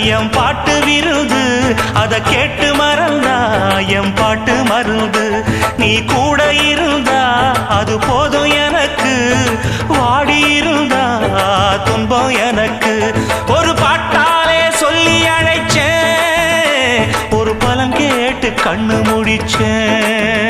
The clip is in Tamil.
எம் பாட்டு விருது அத கேட்டு மறந்தா எம் பாட்டு மருந்து நீ கூட இருந்தா அது போதும் எனக்கு வாடி இருந்தா துன்பம் எனக்கு ஒரு பாட்டாலே சொல்லி அழைச்சேன் ஒரு பலன் கேட்டு கண்ணு முடிச்சேன்